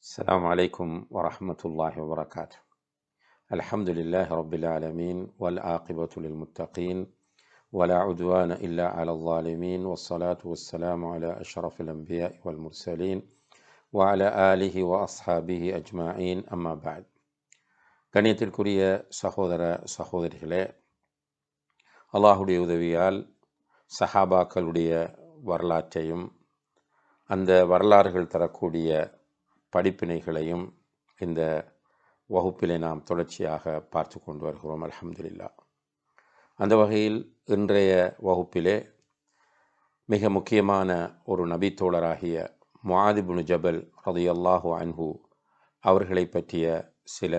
السلام عليكم ورحمة الله وبركاته. الحمد لله رب العالمين والعاقبة للمتقين ولا عدوان إلا على الظالمين والصلاة والسلام على أشرف الأنبياء والمرسلين وعلى آله وأصحابه أجمعين أما بعد. கண்ணியத்திற்குரிய சகோதர சகோதரிகளே, அல்லாஹுடைய உதவியால் சஹாபாக்களுடைய வரலாற்றையும் அந்த வரலாறுகள் தரக்கூடிய படிப்பினைகளையும் இந்த வகுப்பிலே நாம் தொடர்ச்சியாக பார்த்து கொண்டு வருகிறோம். அல்ஹம்துலில்லாஹ். அந்த வகையில் இன்றைய வகுப்பிலே மிக முக்கியமான ஒரு நபி தோழராகிய முஆத் இப்னு ஜபல் ரலியல்லாஹு அன்ஹு அவர்களை பற்றிய சில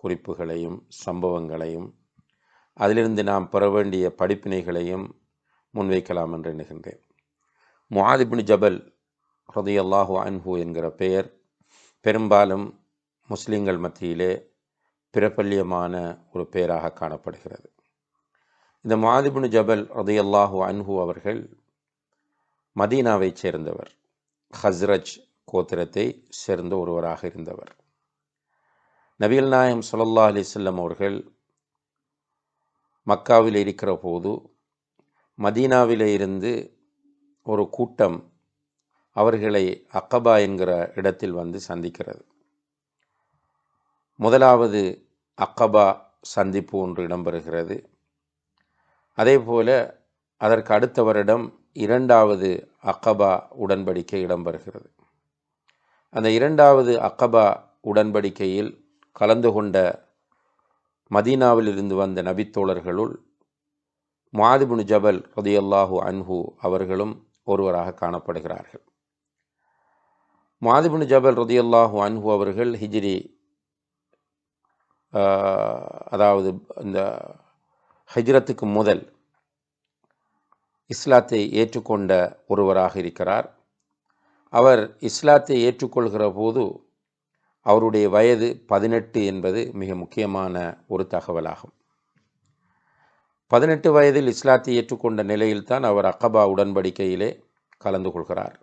குறிப்புகளையும் சம்பவங்களையும் அதிலிருந்து நாம் பெற வேண்டிய படிப்பினைகளையும் முன்வைக்கலாம் என்று எண்ணுகின்றேன். முஆத் இப்னு ஜபல் ரலியல்லாஹு அன்ஹு என்கிற பெயர் பெரும்பாலும் முஸ்லிம்கள் மத்தியிலே பிரபல்யமான ஒரு பெயராக காணப்படுகிறது. இந்த முஆத் இப்னு ஜபல் ரலியல்லாஹு அன்ஹு அவர்கள் மதீனாவைச் சேர்ந்தவர், ஹஸ்ரஜ் கோத்திரத்தை சேர்ந்த ஒருவராக இருந்தவர். நபிகள் நாயகம் ஸல்லல்லாஹு அலைஹி வஸல்லம் அவர்கள் மக்காவில் இருக்கிற போது மதீனாவிலே இருந்து ஒரு கூட்டம் அவர்களை அக்கபா என்கிற இடத்தில் வந்து சந்திக்கிறது. முதலாவது அக்கபா சந்திப்பு ஒன்று இடம்பெறுகிறது. அதே போல அதற்கு அடுத்த வருடம் இரண்டாவது அக்கபா உடன்படிக்கை இடம்பெறுகிறது. அந்த இரண்டாவது அக்கபா உடன்படிக்கையில் கலந்து கொண்ட மதீனாவில் இருந்து வந்த நபித்தோழர்களுள் முஆத் இப்னு ஜபல் ரலியல்லாஹு அன்ஹு அவர்களும் ஒருவராக காணப்படுகிறார்கள். முஆத் இப்னு ஜபல் ரலியல்லாஹு அன்ஹு அவர்கள் ஹிஜ்ரி அதாவது இந்த ஹிஜ்ரத்துக்கு முதல் இஸ்லாத்தை ஏற்றுக்கொண்ட ஒருவராக இருக்கிறார். அவர் இஸ்லாத்தை ஏற்றுக்கொள்கிற போது அவருடைய வயது 18 என்பது மிக முக்கியமான ஒரு தகவலாகும். 18 வயதில் இஸ்லாத்தை ஏற்றுக்கொண்ட நிலையில்தான் அவர் அக்கபா உடன்படிக்கையிலே கலந்து கொள்கிறார்.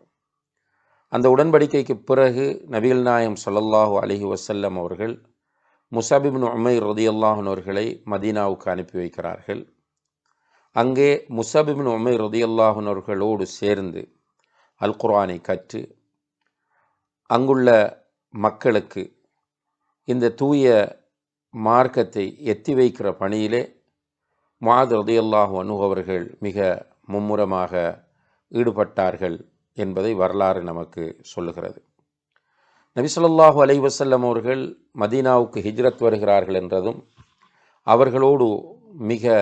அந்த உடன்படிக்கைக்கு பிறகு நபிகள் நாயகம் ஸல்லல்லாஹு அலைஹி வஸல்லம் அவர்கள் முஸஅப் இப்னு உமைர் ரலியல்லாஹு அன்ஹு அவர்களை மதீனாவுக்கு அனுப்பி வைக்கிறார்கள். அங்கே முஸஅப் இப்னு உமைர் ரலியல்லாஹு அன்ஹு அவர்களோடு சேர்ந்து அல் குர்ஆனை கற்று அங்குள்ள மக்களுக்கு இந்த தூய மார்க்கத்தை எத்தி வைக்கிற பணியிலே முஆத் ரலியல்லாஹு அன்ஹு அவர்கள் மிக மும்முரமாக ஈடுபட்டார்கள் என்பதை வரலாறு நமக்கு சொல்லுகிறது. நபி ஸல்லல்லாஹு அலைஹி வஸல்லம் அவர்கள் மதீனாவுக்கு ஹிஜ்ரத் வருகிறார்கள் என்றதும் அவர்களோடு மிக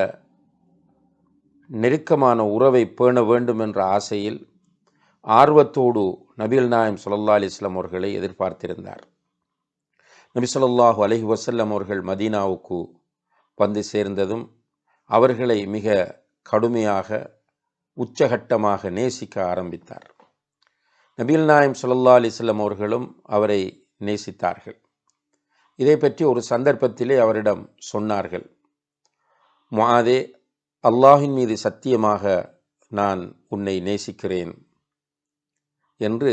நெருக்கமான உறவை பேண வேண்டும் என்ற ஆசையில் ஆர்வத்தோடு நபிகள் நாயகம் ஸல்லல்லாஹு அலைஹி வஸல்லம் அவர்களை எதிர்பார்த்திருந்தார். நபி ஸல்லல்லாஹு அலைஹி வஸல்லம் அவர்கள் மதீனாவுக்கு வந்து சேர்ந்ததும் அவர்களை மிக கடுமையாக உச்சகட்டமாக நேசிக்க ஆரம்பித்தார். நபிகள் நாயகம் ஸல்லல்லாஹு அலைஹி வஸல்லம் அவர்களும் அவரை நேசித்தார்கள். இதை பற்றி ஒரு சந்தர்ப்பத்திலே அவரிடம் சொன்னார்கள், முஆதே, அல்லாஹின் மீது சத்தியமாக நான் உன்னை நேசிக்கிறேன் என்று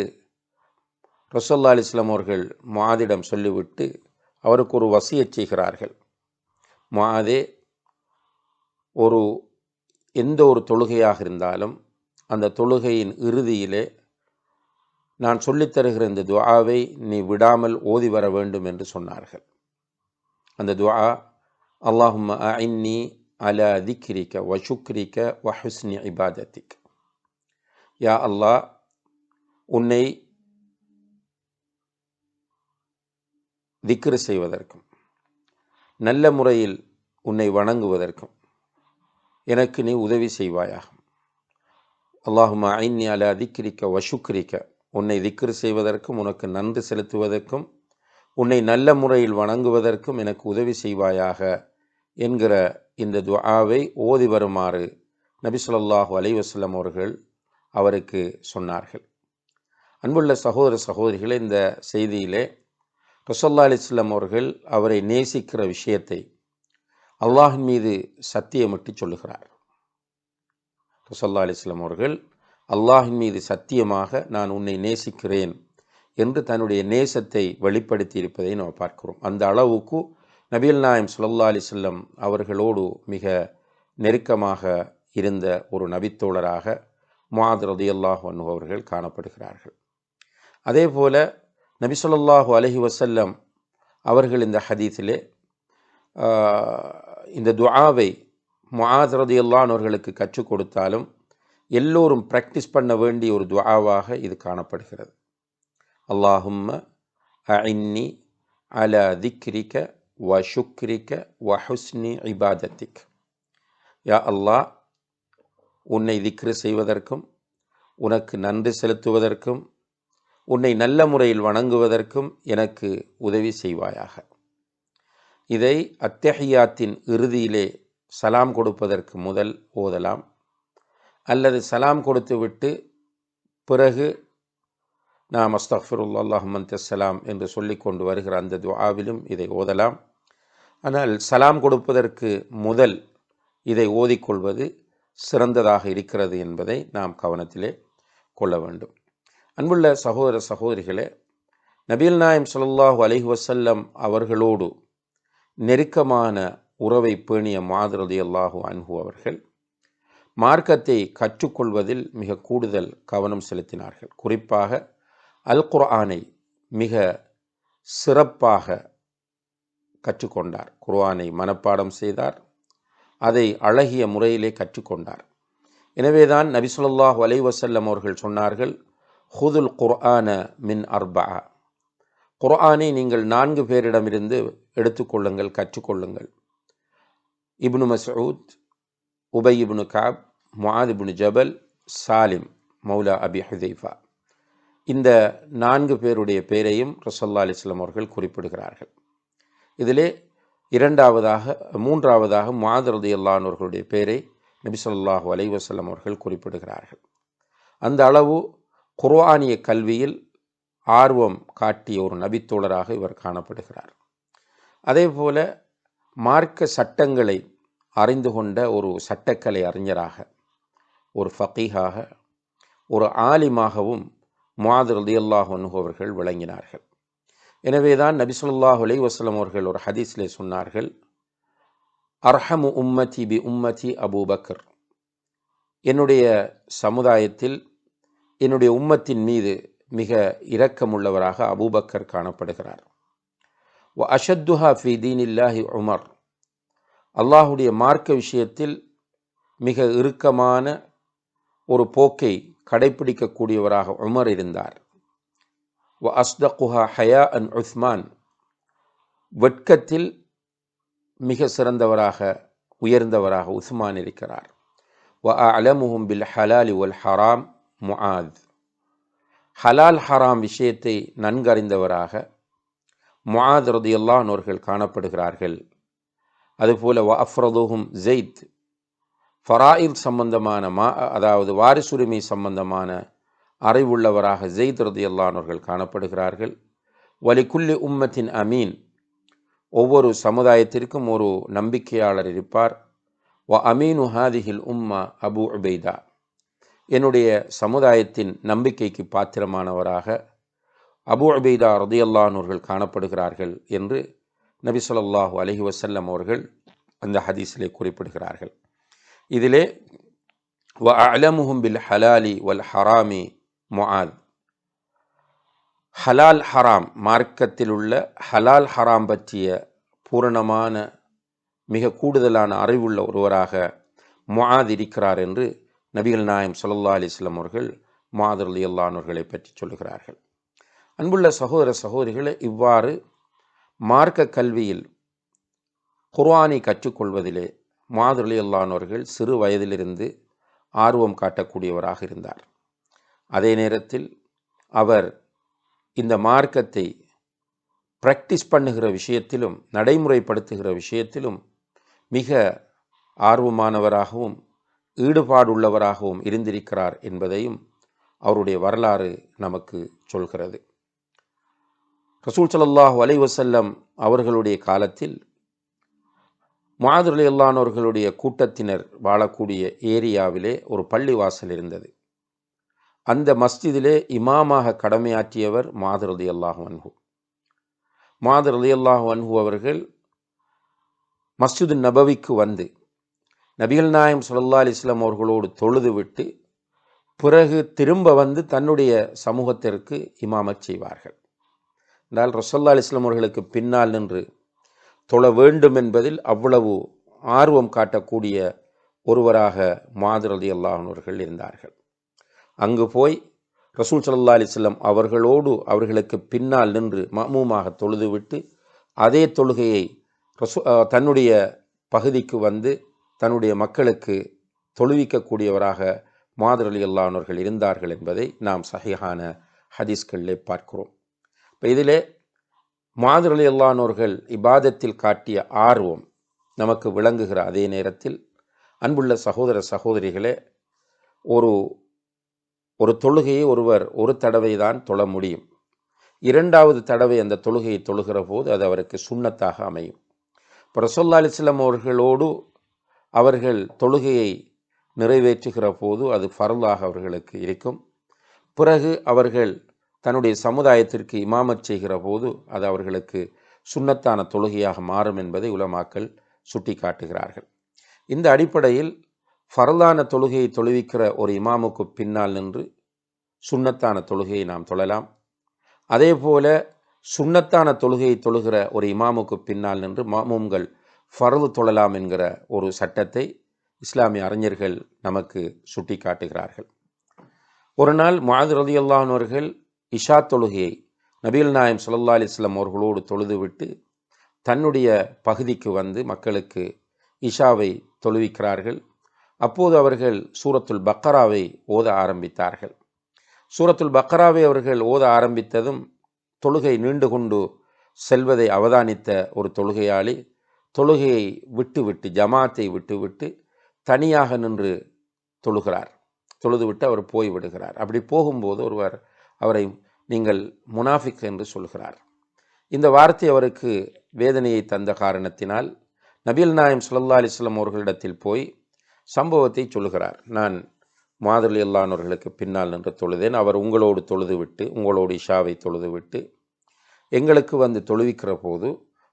ரசூலுல்லாஹி அலைஹி வஸல்லம் அவர்கள் முஆதிடம் சொல்லிவிட்டு அவருக்கு ஒரு வசியத் செய்கிறார்கள். முஆதே, எந்த ஒரு தொழுகையாக இருந்தாலும் அந்த தொழுகையின் இறுதியிலே நான் சொல்லித்தருகிற இந்த துஆவை நீ விடாமல் ஓதி வர வேண்டும் என்று சொன்னார்கள். அந்த துஆ, அல்லாஹும்ம அஇன்னி அலா திக்ரிக வ ஷுக்ரிக வ ஹுஸ்னி இபாதத்திக். யா அல்லாஹ், உன்னை திக்ர் செய்வதற்கும் நல்ல முறையில் உன்னை வணங்குவதற்கும் எனக்கு நீ உதவி செய்வாயாக. அல்லாஹும்ம அஇன்னி அலா திக்ரிக வ ஷுக்ரிக, உன்னை திக்ர் செய்வதற்கும் உனக்கு நன்றி செலுத்துவதற்கும் உன்னை நல்ல முறையில் வணங்குவதற்கும் எனக்கு உதவி செய்வாயாக என்கிற இந்த துஆவை ஓதி வருமாறு நபி ஸல்லல்லாஹு அலைஹி வஸல்லம் அவர்கள் அவருக்கு சொன்னார்கள். அன்புள்ள சகோதர சகோதரிகளே, இந்த செய்தியிலே ரசூலுல்லாஹி அலைஹி வஸல்லம் அவர்கள் அவரை நேசிக்கிற விஷயத்தை அல்லாஹின் மீது சத்தியமிட்டு சொல்லுகிறார். ரசூலுல்லாஹி அலைஹி வஸல்லம் அவர்கள் அல்லாஹின் மீது சத்தியமாக நான் உன்னை நேசிக்கிறேன் என்று தன்னுடைய நேசத்தை வெளிப்படுத்தி இருப்பதை நாம் பார்க்கிறோம். அந்த அளவுக்கு நபிகள் நாயம் ஸல்லல்லாஹு அலைஹி வஸல்லம் அவர்களோடு மிக நெருக்கமாக இருந்த ஒரு நபித்தோழராக முஆத் ரலியல்லாஹு அன்ஹு அவர்கள் காணப்படுகிறார்கள். அதே போல நபி ஸல்லல்லாஹு அலைஹி வஸல்லம் அவர்கள் இந்த ஹதீஸிலே இந்த துஆவை முஆத் ரலியல்லாஹு அன்ஹு அவர்களுக்கு கற்றுக் கொடுத்தாலும் எல்லோரும் பிராக்டிஸ் பண்ண வேண்டிய ஒரு துஆவாக இது காணப்படுகிறது. அல்லாஹும்ம அஇன்னி அலா திக்ரிக வ ஷுக்ரிக வ ஹுஸ்னி இபாதத்திக். யா அல்லாஹ், உன்னை திக்ரு செய்வதற்கும் உனக்கு நன்றி செலுத்துவதற்கும் உன்னை நல்ல முறையில் வணங்குவதற்கும் எனக்கு உதவி செய்வாயாக. இதை அத்தஹியாத்தின் இறுதியிலே சலாம் கொடுப்பதற்கு முதல் ஓதலாம், அல்லது சலாம் கொடுத்துவிட்டு பிறகு நாம் அஸ்தக்ஃபிருல்லாஹ் அல்லாஹும்ம அன்தஸ்ஸலாம் என்று சொல்லிக்கொண்டு வருகிற அந்த துஆவிலும் இதை ஓதலாம். ஆனால் சலாம் கொடுப்பதற்கு முதல் இதை ஓதிக்கொள்வது சிறந்ததாக இருக்கிறது என்பதை நாம் கவனத்திலே கொள்ள வேண்டும். அன்புள்ள சகோதர சகோதரிகளே, நபிகள் நாயம் ஸல்லல்லாஹு அலைஹி வஸல்லம் அவர்களோடு நெருக்கமான உறவை பேணிய முஆத் ரலியல்லாஹு அன்ஹு அவர்கள் மார்க்கத்தை கற்றுக்கொள்வதில் மிக கூடுதல் கவனம் செலுத்தினார்கள். குறிப்பாக அல் குர்ஆனை மிக சிறப்பாக கற்றுக்கொண்டார். குர்ஆனை மனப்பாடம் செய்தார், அதை அழகிய முறையிலே கற்றுக்கொண்டார். எனவேதான் நபி ஸல்லல்லாஹு அலைஹி வஸல்லம் அவர்கள் சொன்னார்கள், ஹுதுல் குர்ஆன மின் அர்பஅ. குர்ஆனை நீங்கள் 4 பேரிடமிருந்து எடுத்துக்கொள்ளுங்கள், கற்றுக்கொள்ளுங்கள். இப்னு மஸ்ஊத், உபை இப்னு கஅப், முஆத் இப்னு ஜபல், சாலிம் மௌலா அபி ஹுதைஃபா. இந்த 4 பேருடைய பேரையும் ரசூலுல்லாஹி அலைஹி வஸல்லம் அவர்கள் குறிப்பிடுகிறார்கள். இதிலே மூன்றாவதாக முஆத் ரலியல்லாஹு அன்ஹு அவர்களுடைய பேரை நபி ஸல்லல்லாஹு அலைஹி வஸல்லம் அவர்கள் குறிப்பிடுகிறார்கள். அந்த அளவு குர்ஆனிய கல்வியில் ஆர்வம் காட்டிய ஒரு நபித்தோழராக இவர் காணப்படுகிறார். அதே போல மார்க்க சட்டங்களை அறிந்து கொண்ட ஒரு சட்டக்கலை அறிஞராக, ஒரு ஃபகீஹாக, ஒரு ஆலிமாகவும் முஆத் ரலியல்லாஹு அன்ஹு அவர்கள் விளங்கினார்கள். எனவேதான் நபி ஸல்லல்லாஹு அலைஹி வஸல்லம் அவர்கள் ஒரு ஹதீஸிலே சொன்னார்கள், அர்ஹமு உம்மதி பி உம்மதி அபூபக்கர். என்னுடைய சமுதாயத்தில் என்னுடைய உம்மத்தின் மீது மிக இரக்கமுள்ளவராக அபூபக்கர் காணப்படுகிறார். வ அஷத்துஹா ஃபி தீனில்லாஹி உமர். அல்லாஹுடைய மார்க்க விஷயத்தில் மிக இறுக்கமான ஒரு போக்கை கடைப்பிடிக்கக்கூடியவராக உமர் இருந்தார். வ அஸ்தகுஹா ஹயா அன் உஸ்மான். வெட்கத்தில் மிக சிறந்தவராக உயர்ந்தவராக உஸ்மான் இருக்கிறார். வ அலமுஹும் பில் ஹலாலி வல் ஹராம் முஆத். ஹலால் ஹராம் விஷயத்தை நன்கறிந்தவராக முஆத் ரலியல்லாஹு அன்ஹு அவர்கள் காணப்படுகிறார்கள். அதுபோல வ அஃப்ரதுஹும் ஸைத். ஃபராயித் சம்பந்தமான அதாவது வாரிசுரிமை சம்பந்தமான அறிவுள்ளவராக ஸைத் ரலியல்லாஹு அன்ஹு அவர்கள் காணப்படுகிறார்கள். வலிகுல்லி உம்மத்தின் அமீன். ஒவ்வொரு சமுதாயத்திற்கும் ஒரு நம்பிக்கையாளர் இருப்பார். வ அமீனு ஹாதிஹில் உம்மா அபு உபைதா. என்னுடைய சமுதாயத்தின் நம்பிக்கைக்கு பாத்திரமானவராக அபு உபைதா ரலியல்லாஹு அன்ஹு அவர்கள் காணப்படுகிறார்கள் என்று நபி ஸல்லல்லாஹு அலைஹி வஸல்லம் அவர்கள் அந்த ஹதீஸிலே குறிப்பிடுகிறார்கள். இதிலே வ அலமுஹும் பில் ஹலாலி வல் ஹராமி முஆத். ஹலால் ஹராம், மார்க்கத்தில் உள்ள ஹலால் ஹராம் பற்றிய பூரணமான மிக கூடுதலான அறிவுள்ள ஒருவராக முஆத் இருக்கிறார் என்று நபிகள் நாயம் ஸல்லல்லாஹு அலைஹி வஸல்லம் அவர்கள் முஆத் ரலியல்லாஹு அன்ஹு அவர்களை பற்றி சொல்லுகிறார்கள். அன்புள்ள சகோதர சகோதரிகளே, இவ்வாறு மார்க்க கல்வியில் குர்ஆனை கற்றுக்கொள்வதிலே முஆத் ரலியல்லாஹு அன்ஹு அவர்கள் சிறு வயதிலிருந்து ஆர்வம் காட்டக்கூடியவராக இருந்தார். அதே நேரத்தில் அவர் இந்த மார்க்கத்தை பிராக்டிஸ் பண்ணுகிற விஷயத்திலும் நடைமுறைப்படுத்துகிற விஷயத்திலும் மிக ஆர்வமானவராகவும் ஈடுபாடுள்ளவராகவும் இருந்திருக்கிறார் என்பதையும் அவருடைய வரலாறு நமக்கு சொல்கிறது. ரசூல் ஸல்லல்லாஹு அலைஹி வஸல்லம் அவர்களுடைய காலத்தில் முஆத் ரலியல்லாஹு அன்ஹு அவர்களுடைய கூட்டத்தினர் வாழக்கூடிய ஏரியாவிலே ஒரு பள்ளிவாசல் இருந்தது. அந்த மஸ்ஜிதிலே இமாமாக கடமையாற்றியவர் மாது ரலியல்லாஹு அன்ஹு. மாது ரலியல்லாஹு அன்ஹு அவர்கள் மஸ்ஜிது நபவிக்கு வந்து நபிகள் நாயகம் ஸல்லல்லாஹு அலைஹி வஸல்லம் அவர்களோடு தொழுது விட்டு பிறகு திரும்ப வந்து தன்னுடைய சமூகத்திற்கு இமாமத் செய்வார்கள். என்றால் ரசூலுல்லாஹி அலைஹி வஸல்லம் அவர்களுக்கு பின்னால் நின்று தொழ வேண்டும் என்பதில் அவ்வளவு ஆர்வம் காட்டக்கூடிய ஒருவராக மாது ரலியல்லாஹு அன்ஹு அவர்கள் இருந்தார்கள். அங்கு போய் ரசூல் ஸல்லல்லாஹு அலைஹி வஸல்லம் அவர்களோடு அவர்களுக்கு பின்னால் நின்று மஅமூமாக தொழுதுவிட்டு அதே தொழுகையை தன்னுடைய பகுதிக்கு வந்து தன்னுடைய மக்களுக்கு தொழுவிக்கக்கூடியவராக மாது ரலியல்லாஹு அன்ஹு அவர்கள் இருந்தார்கள் என்பதை நாம் சஹீஹான ஹதீஸ்களிலே பார்க்கிறோம். இப்போ இதிலே மாது ரலியல்லாஹு அன்ஹு அவர்கள் இபாதத்தில் காட்டிய ஆர்வம் நமக்கு விளங்குகிற அதே நேரத்தில் அன்புள்ள சகோதர சகோதரிகளே, ஒரு தொழுகையை ஒருவர் ஒரு தடவை தான் தொழ முடியும். இரண்டாவது தடவை அந்த தொழுகையை தொழுகிற போது அது அவருக்கு சுன்னத்தாக அமையும். இப்போ ரசூலுல்லாஹி அலைஹி வஸல்லம் அவர்களோடு அவர்கள் தொழுகையை நிறைவேற்றுகிற போது அது ஃபர்லாக அவர்களுக்கு இருக்கும். பிறகு அவர்கள் தன்னுடைய சமுதாயத்திற்கு இமாமத் செய்கிற போது அது அவர்களுக்கு சுன்னத்தான தொழுகையாக மாறும் என்பதை உலமாக்கள் சுட்டி காட்டுகிறார்கள். இந்த அடிப்படையில் ஃபர்லான தொழுகையை தொழுவிக்கிற ஒரு இமாமுக்கு பின்னால் நின்று சுன்னத்தான தொழுகையை நாம் தொழலாம். அதே போல சுன்னத்தான தொழுகையை தொழுகிற ஒரு இமாமுக்கு பின்னால் நின்று மாமூம்கள் ஃபர்து தொழலாம் என்கிற ஒரு சட்டத்தை இஸ்லாமிய அறிஞர்கள் நமக்கு சுட்டி காட்டுகிறார்கள். ஒரு நாள் முஆது ரலியல்லாஹு அன்ஹு அவர்கள் இஷா தொழுகையை நபிகள் நாயகம் ஸல்லல்லாஹு அலைஹி வஸல்லம் அவர்களோடு தொழுதுவிட்டு தன்னுடைய பகுதிக்கு வந்து மக்களுக்கு இஷாவை தொழுவிக்கிறார்கள். அப்போது அவர்கள் சூரத்துல் பக்கராவை ஓத ஆரம்பித்தார்கள். சூரத்துல் பக்கராவை அவர்கள் ஓத ஆரம்பித்ததும் தொழுகை நீண்டு கொண்டு செல்வதை அவதானித்த ஒரு தொழுகையாளி தொழுகையை விட்டுவிட்டு ஜமாத்தை விட்டுவிட்டு தனியாக நின்று தொழுகிறார். தொழுதுவிட்டு அவர் போய் விடுகிறார். அப்படி போகும்போது ஒருவர் அவரை நீங்கள் முனாஃபிக் என்று சொல்கிறார். இந்த வார்த்தை அவருக்கு வேதனையை தந்த காரணத்தினால் நபிகள் நாயகம் ஸல்லல்லாஹு அலைஹி வஸல்லம் அவர்களிடத்தில் போய் சம்பவத்தை சொல்லுகிறார். நான் முஆது ரலியல்லாஹு அன்ஹு அவர்களுக்கு பின்னால் நின்று தொழுதேன். அவர் உங்களோடு தொழுதுவிட்டு உங்களோடு இஷாவை தொழுதுவிட்டு எங்களுக்கு வந்து தொழுவிக்கிற போது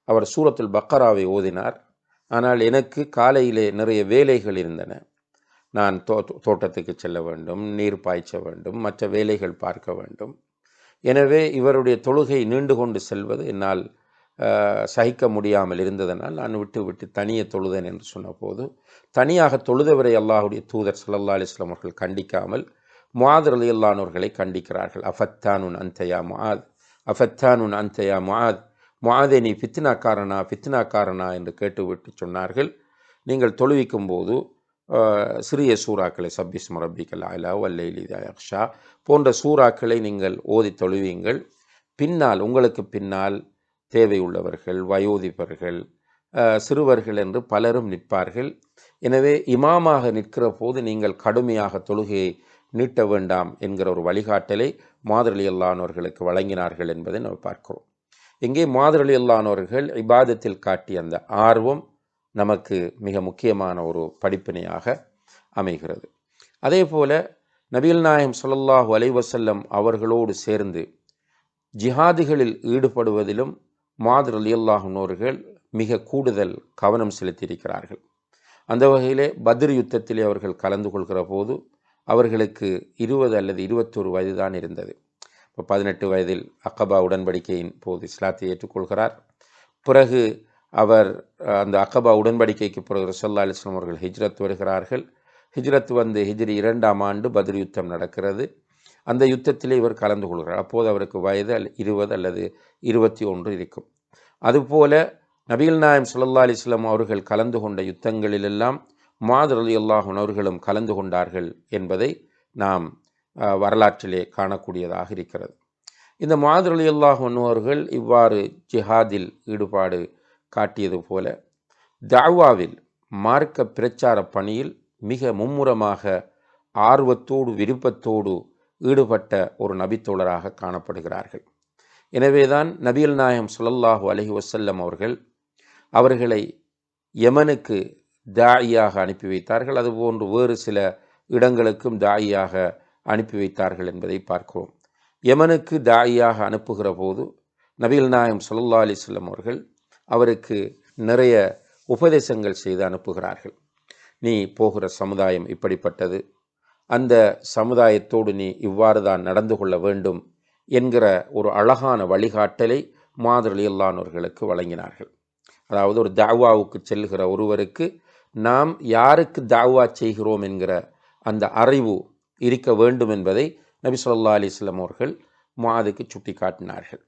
அவர் சூரத்துல் பக்கராவை ஓதினார். ஆனால் எனக்கு காலையிலே நிறைய வேலைகள் இருந்தன. நான் தோட்டத்துக்கு செல்ல வேண்டும், நீர் பாய்ச்ச வேண்டும், மற்ற வேலைகள் பார்க்க வேண்டும். எனவே இவருடைய தொழுகை நீண்டு கொண்டு செல்வது என்னால் சகிக்க முடியாமல் இருந்ததனால் நான் விட்டு தனியே தொழுதேன் என்று சொன்னபோது தனியாக தொழுதவரை அல்லாஹுடைய தூதர் ஸல்லல்லாஹு அலைஹி வஸல்லம் அவர்கள் கண்டிக்காமல் முஆது ரலியல்லாஹு அன்ஹு அவர்களை கண்டிக்கிறார்கள். அஃபத்தானுன் அன்த யா முஆத், அஃபத்தானுன் அன்த யா முஆத், முஆதே நீ ஃபித்னாக்காரனா என்று கேட்டுவிட்டு சொன்னார்கள், நீங்கள் தொழுவிக்கும் போது சிறிய சூறாக்களை சப்பிஸ்ம ரப்பிக்கல் அலா வல்லைலி இதா யக்ஷா போன்ற சூறாக்களை நீங்கள் ஓதி தொழுவீங்கள். பின்னால் உங்களுக்கு பின்னால் தேவையுள்ளவர்கள், வயோதிபர்கள், சிறுவர்கள் என்று பலரும் நிற்பார்கள். எனவே இமாமாக நிற்கிற போது நீங்கள் கடுமையாக தொழுகையை நீட்ட வேண்டாம் என்கிற ஒரு வழிகாட்டலை முஆது ரலியல்லாஹு அன்ஹு அவர்களுக்கு வழங்கினார்கள் என்பதை நாம் பார்க்கிறோம். இங்கே முஆது ரலியல்லாஹு அன்ஹு அவர்கள் இபாதத்தில் காட்டிய அந்த ஆர்வம் நமக்கு மிக முக்கியமான ஒரு படிப்பினையாக அமைகிறது. அதே போல நபிகள் நாயகம் ஸல்லல்லாஹு அலைஹி வஸல்லம் அவர்களோடு சேர்ந்து ஜிஹாதுகளில் ஈடுபடுவதிலும் முஆது ரலியல்லாஹு அன்ஹு அவர்கள் மிக கூடுதல் கவனம் செலுத்தியிருக்கிறார்கள். அந்த வகையிலே பத்ர் யுத்தத்திலே அவர்கள் கலந்து கொள்கிற போது அவர்களுக்கு 20 அல்லது 21 வயது தான் இருந்தது. இப்போ 18 வயதில் அக்கபா உடன்படிக்கையின் போது இஸ்லாத்தை ஏற்றுக்கொள்கிறார். பிறகு அவர் அந்த அக்கபா உடன்படிக்கைக்கு பிறகு ஸல்லல்லாஹு அலைஹி வஸல்லம் அவர்கள் ஹிஜ்ரத் வருகிறார்கள். ஹிஜ்ரத் வந்து ஹிஜ்ரி 2ஆம் ஆண்டு பத்ர் யுத்தம் நடக்கிறது. அந்த யுத்தத்திலே இவர் கலந்து கொள்கிறார். அப்போது அவருக்கு வயது 20 அல்லது 21 இருக்கும். அதுபோல நபிகள் நாயகம் ஸல்லல்லாஹு அலைஹி வஸல்லம் அவர்கள் கலந்து கொண்ட யுத்தங்களிலெல்லாம் முஆது ரலியல்லாஹு அன்ஹு அவர்களும் கலந்து கொண்டார்கள் என்பதை நாம் வரலாற்றிலே காணக்கூடியதாக இருக்கிறது. இந்த முஆது ரலியல்லாஹு அன்ஹு அவர்கள் இவ்வாறு ஜிஹாதில் ஈடுபாடு காட்டியது போல தஅவாவில் மார்க்க பிரச்சார பணியில் மிக மும்முரமாக ஆர்வத்தோடு விருப்பத்தோடு ஈடுபட்ட ஒரு நபித்தோழராக காணப்படுகிறார்கள். எனவேதான் நபிகள் நாயகம் ஸல்லல்லாஹு அலைஹி வஸல்லம் அவர்களை யமனுக்கு தாயியாக அனுப்பி வைத்தார்கள். அதுபோன்று வேறு சில இடங்களுக்கும் தாயியாக அனுப்பி வைத்தார்கள் என்பதை பார்க்கிறோம். யமனுக்கு தாயியாக அனுப்புகிற போது நபிகள் நாயகம் ஸல்லல்லாஹு அலைஹி வஸல்லம் அவர்கள் அவருக்கு நிறைய உபதேசங்கள் செய்து அனுப்புகிறார்கள். நீ போகிற சமுதாயம் இப்படிப்பட்டது, அந்த சமுதாயத்தோடு நீ இவ்வாறு தான் நடந்து கொள்ள வேண்டும் என்கிற ஒரு அழகான வழிகாட்டலை முஆத் ரலியல்லாஹு அன்ஹு அவர்களுக்கு வழங்கினார்கள். அதாவது ஒரு தாவாவுக்கு செல்கிற ஒருவருக்கு நாம் யாருக்கு தாவா செய்கிறோம் என்கிற அந்த அறிவு இருக்க வேண்டும் என்பதை நபி ஸல்லல்லாஹு அலைஹி வஸல்லம் அவர்கள் முஆதுக்கு சுட்டி காட்டினார்கள்.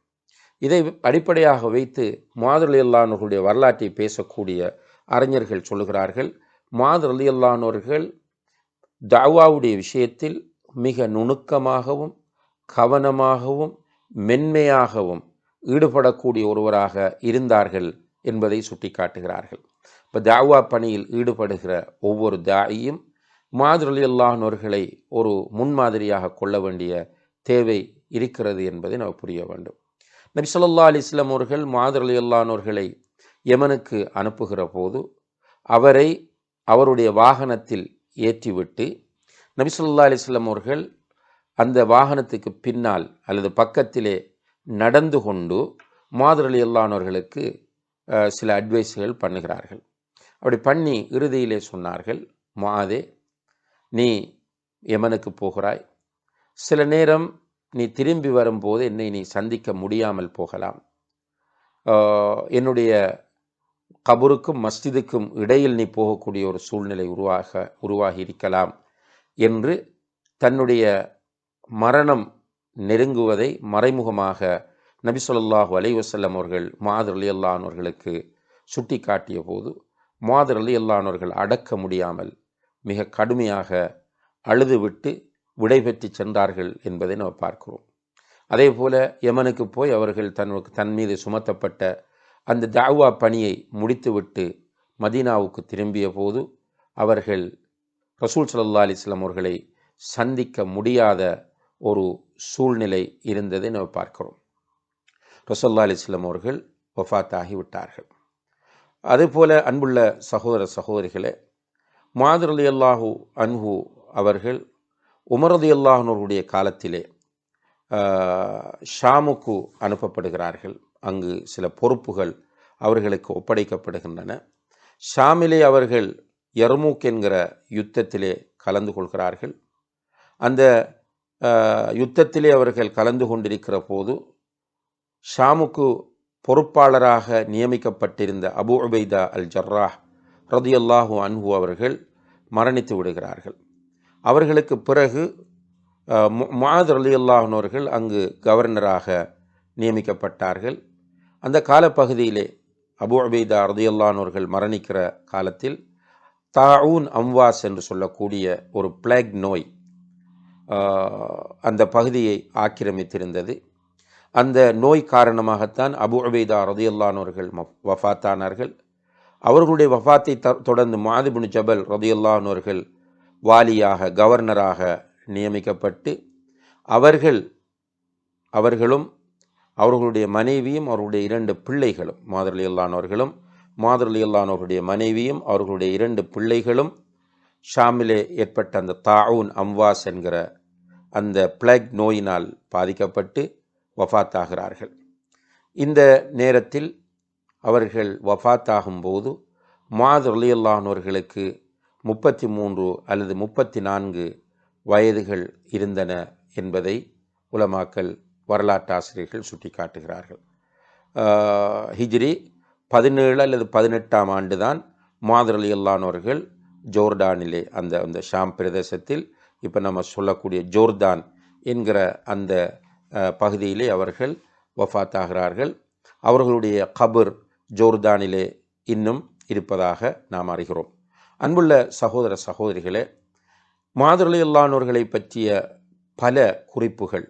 இதை அடிப்படையாக வைத்து முஆத் ரலியல்லாஹு அன்ஹு அவர்களுடைய வரலாற்றை பேசக்கூடிய அறிஞர்கள் சொல்லுகிறார்கள், முஆத் ரலியல்லாஹு அன்ஹு அவர்கள் தாவாவுடைய விஷயத்தில் மிக நுணுக்கமாகவும் கவனமாகவும் மென்மையாகவும் ஈடுபடக்கூடிய ஒருவராக இருந்தார்கள் என்பதை சுட்டி காட்டுகிறார்கள். இப்போ தாவா பணியில் ஈடுபடுகிற ஒவ்வொரு தாயியும் முஆத் ரலியல்லாஹு அன்ஹு அவர்களை ஒரு முன்மாதிரியாக கொள்ள வேண்டிய தேவை இருக்கிறது என்பதை நாம் புரிய வேண்டும். நபி ஸல்லல்லாஹு அலைஹி வஸல்லம் அவர்கள் முஆத் ரலியல்லாஹு அன்ஹு அவர்களை யமனுக்கு அனுப்புகிற போது அவரை அவருடைய வாகனத்தில் ஏற்றிவிட்டு நபி ஸல்லல்லாஹு அலைஹி வஸல்லம் அவர்கள் அந்த வாகனத்துக்கு பின்னால் அல்லது பக்கத்திலே நடந்து கொண்டு முஆத் ரலியல்லாஹு அன்ஹு அவர்களுக்கு சில அட்வைஸ்கள் பண்ணுகிறார்கள். அப்படி பண்ணி இறுதியிலே சொன்னார்கள், முஆதே, நீ யமனுக்கு போகிறாய், சில நேரம் நீ திரும்பி வரும்போது என்னை நீ சந்திக்க முடியாமல் போகலாம், என்னுடைய கபருக்கும் மஸ்ஜிதுக்கும் இடையில் நீ போகக்கூடிய ஒரு சூழ்நிலை உருவாகி இருக்கலாம் என்று தன்னுடைய மரணம் நெருங்குவதை மறைமுகமாக நபி ஸல்லல்லாஹு அலைஹி வஸல்லம் அவர்கள் முஆத் ரலியல்லாஹு அன்ஹு அவர்களுக்கு சுட்டி காட்டிய போது முஆத் ரலியல்லாஹு அன்ஹு அவர்கள் அடக்க முடியாமல் மிக கடுமையாக அழுதுவிட்டு விடைபெற்று சென்றார்கள் என்பதை நாம் பார்க்கிறோம். அதே போல யமனுக்கு போய் அவர்கள் தன் மீது சுமத்தப்பட்ட அந்த தாவா பணியை முடித்துவிட்டு மதீனாவுக்கு திரும்பிய போது அவர்கள் ரசூல் ஸல்லல்லாஹு அலைஹி வஸல்லம் அவர்களை சந்திக்க முடியாத ஒரு சூழ்நிலை இருந்ததை நாம் பார்க்கிறோம். ரசூலுல்லாஹி அலைஹி வஸல்லம் அவர்கள் வஃபாத்தாகி விட்டார்கள். அதேபோல அன்புள்ள சகோதர சகோதரிகளே, முஆத் ரலியல்லாஹு அன்ஹு அவர்கள் உமர் ரலியல்லாஹு அன்ஹு அவர்களுடைய காலத்திலே ஷாமுக்கு அனுப்பப்படுகிறார்கள். அங்கு சில பொறுப்புகள் அவர்களுக்கு ஒப்படைக்கப்படுகின்றன. ஷாமிலே அவர்கள் யர்மூக் என்கிற யுத்தத்திலே கலந்து கொள்கிறார்கள். அந்த யுத்தத்திலே அவர்கள் கலந்து கொண்டிருக்கிற போது ஷாமுக்கு பொறுப்பாளராக நியமிக்கப்பட்டிருந்த அபூ உபைதா அல் ஜர்ராஹ் ரலியல்லாஹு அன்ஹு அவர்கள் மரணித்து விடுகிறார்கள். அவர்களுக்கு பிறகு முஆத் ரலியல்லாஹு அன்ஹு அவர்கள் அங்கு கவர்னராக நியமிக்கப்பட்டார்கள். அந்த காலப்பகுதியிலே அபூ உபைதா ரலியல்லாஹு அன்ஹு அவர்கள் மரணிக்கிற காலத்தில் தாஊன் அம்வாஸ் என்று சொல்லக்கூடிய ஒரு பிளேக் நோய் அந்த பகுதியை ஆக்கிரமித்திருந்தது. அந்த நோய் காரணமாகத்தான் அபூ உபைதா ரலியல்லாஹு அன்ஹு அவர்கள் வஃபாத்தானார்கள். அவர்களுடைய வஃபாத்தை தொடர்ந்து முஆத் இப்னு ஜபல் ரலியல்லாஹு அன்ஹு அவர்கள் வாலியாக கவர்னராக நியமிக்கப்பட்டு அவர்களும் அவர்களுடைய மனைவியும் அவர்களுடைய 2 பிள்ளைகளும் முஆத் ரலியல்லாஹு அன்ஹு அவர்களும் முஆத் ரலியல்லாஹு அன்ஹு அவர்களுடைய மனைவியும் அவர்களுடைய 2 பிள்ளைகளும் ஷாமிலே ஏற்பட்ட அந்த தாஊன் அம்வாஸ் என்கிற அந்த பிளேக் நோயினால் பாதிக்கப்பட்டு வஃபாத்தாகிறார்கள். இந்த நேரத்தில் அவர்கள் வஃபாத்தாகும்போது முஆத் ரலியல்லாஹு அன்ஹு அவர்களுக்கு 33 அல்லது 34 வயதுகள் இருந்தன என்பதை உலமாக்கள் வரலாற்றாசிரியர்கள் சுட்டி காட்டுகிறார்கள். ஹிஜ்ரி 17 அல்லது 18ஆம் ஆண்டு தான் முஆத் ரலியல்லாஹு அன்ஹு அவர்கள் ஜோர்டானிலே அந்த ஷாம் பிரதேசத்தில் இப்போ நம்ம சொல்லக்கூடிய ஜோர்தான் என்கிற அந்த பகுதியிலே அவர்கள் வஃபாத்தாகிறார்கள். அவர்களுடைய கபர் ஜோர்தானிலே இன்னும் இருப்பதாக நாம் அறிகிறோம். அன்புள்ள சகோதர சகோதரிகளே, முஆத் ரலியல்லாஹு அன்ஹு அவர்களை பற்றிய பல குறிப்புகள்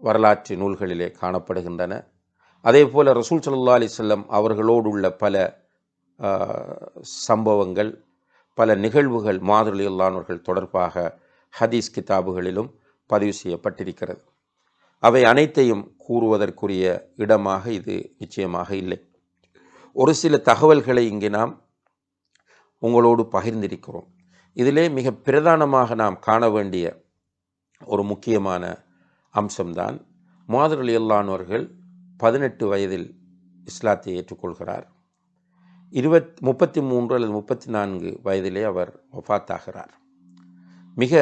வரலாற்று நூல்களிலே காணப்படுகின்றன. அதே போல ரசூல் ஸல்லல்லாஹு அலைஹி வஸல்லம் அவர்களோடு உள்ள பல சம்பவங்கள், பல நிகழ்வுகள் முஆத் ரலியல்லாஹு அன்ஹு அவர்கள் தொடர்பாக ஹதீஸ் கிதாபுகளிலும் பதிவு செய்யப்பட்டிருக்கிறது. அவை அனைத்தையும் கூறுவதற்குரிய இடமாக இது நிச்சயமாக இல்லை. ஒரு சில தகவல்களை இங்கே நாம் உங்களோடு பகிர்ந்திருக்கிறோம். இதிலே மிக பிரதானமாக நாம் காண வேண்டிய ஒரு முக்கியமான அம்சம்தான் முஆத் ரலியல்லாஹு அவர்கள் 18 வயதில் இஸ்லாத்தை ஏற்றுக்கொள்கிறார். 33 அல்லது 34 வயதிலே அவர் வஃபாத்தாகிறார். மிக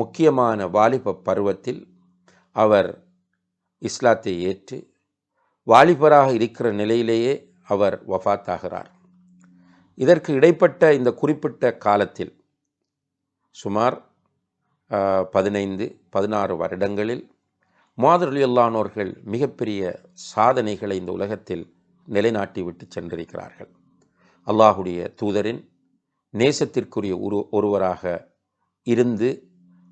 முக்கியமான வாலிப பருவத்தில் அவர் இஸ்லாத்தை ஏற்று வாலிபராக இருக்கிற நிலையிலேயே அவர் வஃபாத்தாகிறார். இதற்கு இடைப்பட்ட இந்த குறிப்பிட்ட காலத்தில் சுமார் 15-16 வருடங்களில் முஆத் ரலியல்லாஹு அவர்கள் மிகப்பெரிய சாதனைகளை இந்த உலகத்தில் நிலைநாட்டி விட்டு சென்றிருக்கிறார்கள். அல்லாஹுடைய தூதரின் நேசத்திற்குரிய ஒருவராக இருந்து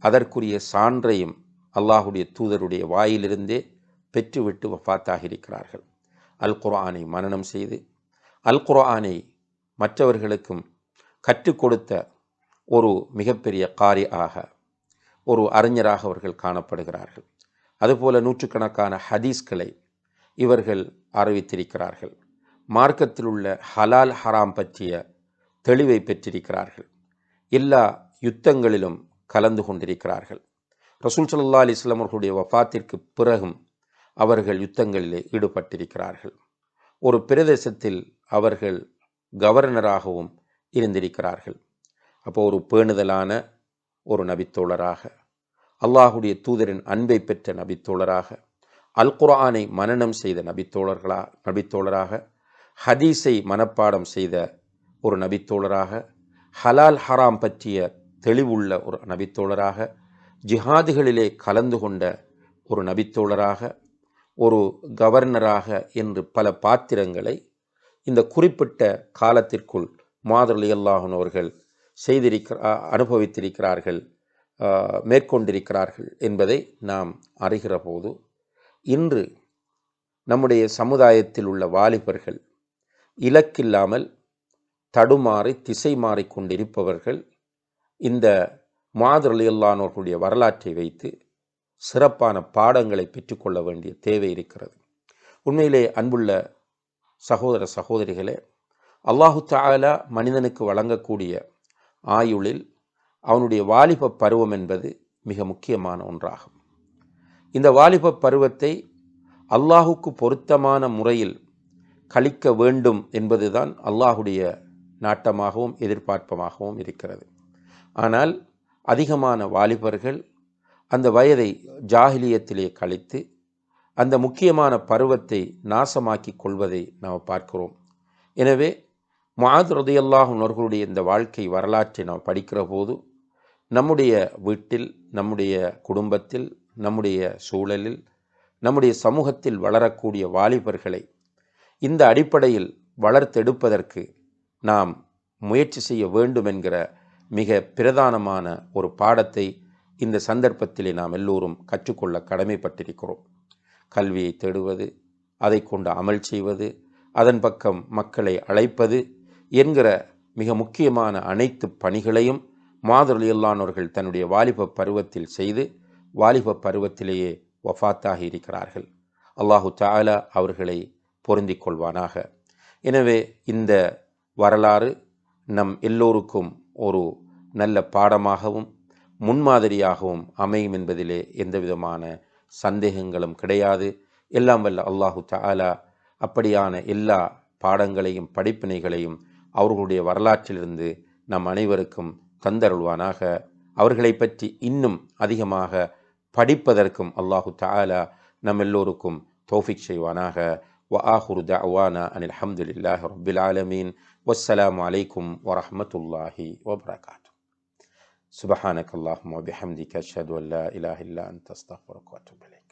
அதற்குரிய சான்றையும் அல்லாஹுடைய தூதருடைய வாயிலிருந்தே பெற்றுவிட்டு வஃபாத்தாகியிருக்கிறார்கள். அல் குர்ஆனை மனனம் செய்து அல் குர்ஆனை மற்றவர்களுக்கும் கற்றுக் கொடுத்த ஒரு மிகப்பெரிய காரியாக, ஒரு அறிஞராக அவர்கள் காணப்படுகிறார்கள். அதுபோல நூற்றுக்கணக்கான ஹதீஸ்களை இவர்கள் அறிவித்திருக்கிறார்கள். மார்க்கத்தில் உள்ள ஹலால் ஹராம் பற்றிய தெளிவை பெற்றிருக்கிறார்கள். எல்லா யுத்தங்களிலும் கலந்து கொண்டிருக்கிறார்கள். ரசூல் ஸல்லல்லாஹு அலைஹி வஸல்லம் அவர்களுடைய வஃபாத்திற்கு பிறகும் அவர்கள் யுத்தங்களிலே ஈடுபட்டிருக்கிறார்கள். ஒரு பிரதேசத்தில் அவர்கள் கவர்னராகவும் இருந்திருக்கிறார்கள். அப்போ ஒரு பேணுதலான ஒரு நபித்தோழராக, அல்லாஹுடைய தூதரின் அன்பை பெற்ற நபித்தோழராக, அல் குர்ஆனை மனனம் செய்த நபித்தோழராக, ஹதீஸை மனப்பாடம் செய்த ஒரு நபித்தோழராக, ஹலால் ஹராம் பற்றிய தெளிவுள்ள ஒரு நபித்தோழராக, ஜிஹாதுகளிலே கலந்து கொண்ட ஒரு நபித்தோழராக, ஒரு கவர்னராக என்று பல பாத்திரங்களை இந்த குறிப்பிட்ட காலத்திற்குள் முஆத் ரலியல்லாஹு அவர்கள் அனுபவித்திருக்கிறார்கள், மேற்கொண்டிருக்கிறார்கள் என்பதை நாம் அறிகிற போது, இன்று நம்முடைய சமுதாயத்தில் உள்ள வாலிபர்கள் இலக்கில்லாமல் தடுமாறி திசை மாறிக்கொண்டிருப்பவர்கள் இந்த முஆத் ரலியல்லாஹு அவர்களுடைய வரலாற்றை வைத்து சிறப்பான பாடங்களை பெற்றுக்கொள்ள வேண்டிய தேவை இருக்கிறது. உண்மையிலே அன்புள்ள சகோதர சகோதரிகளே, அல்லாஹு தஆலா மனிதனுக்கு வழங்கக்கூடிய ஆயுளில் அவனுடைய வாலிப பருவம் என்பது மிக முக்கியமான ஒன்றாகும். இந்த வாலிப பருவத்தை அல்லாஹுக்கு பொருத்தமான முறையில் கழிக்க வேண்டும் என்பதுதான் அல்லாஹுடைய நாட்டமாகவும் எதிர்பார்ப்பமாகவும் இருக்கிறது. ஆனால் அதிகமான வாலிபர்கள் அந்த வயதை ஜாஹிலியத்திலே கழித்து அந்த முக்கியமான பருவத்தை நாசமாக்கி கொள்வதை நாம் பார்க்கிறோம். எனவே முஆத் ரலியல்லாஹு அவர்களுடைய இந்த வாழ்க்கை வரலாற்றை நாம் படிக்கிற போது நம்முடைய வீட்டில், நம்முடைய குடும்பத்தில், நம்முடைய சூழலில், நம்முடைய சமூகத்தில் வளரக்கூடிய வாலிபர்களை இந்த அடிப்படையில் வளர்த்தெடுப்பதற்கு நாம் முயற்சி செய்ய வேண்டும் என்கிற மிக பிரதானமான ஒரு பாடத்தை இந்த சந்தர்ப்பத்திலே நாம் எல்லோரும் கற்றுக்கொள்ள கடமைப்பட்டிருக்கிறோம். கல்வியை தேடுவது, அதை கொண்டு அமல் செய்வது, அதன் பக்கம் மக்களை அழைப்பது என்கிற மிக முக்கியமான அனைத்து பணிகளையும் முஆத் ரலியல்லாஹு அவர்கள் தன்னுடைய வாலிப பருவத்தில் செய்து வாலிப பருவத்திலேயே வஃபாத்தாகி இருக்கிறார்கள். அல்லாஹு தஆலா அவர்களை பொருந்திக் கொள்வானாக. எனவே இந்த வரலாறு நம் எல்லோருக்கும் ஒரு நல்ல பாடமாகவும் முன்மாதிரியாகவும் அமையும் என்பதிலே எந்தவிதமான சந்தேகங்களும் கிடையாது. எல்லாம் வல்ல அல்லாஹு தஆலா அப்படியான எல்லா பாடங்களையும் படிப்பினைகளையும் அவர்களுடைய வரலாற்றிலிருந்து நம் அனைவருக்கும் தந்தருள்வானாக. அவர்களை பற்றி இன்னும் அதிகமாக படிப்பதற்கும் அல்லாஹு தஆலா நம் எல்லோருக்கும் தௌஃபீக் செய்வானாக. وآخر دعوانا أن الحمد لله رب العالمين والسلام عليكم ورحمة الله وبركاته. سبحانك اللهم وبحمدك أشهد أن لا إله إلا أنت أستغفرك وأتوب إليك.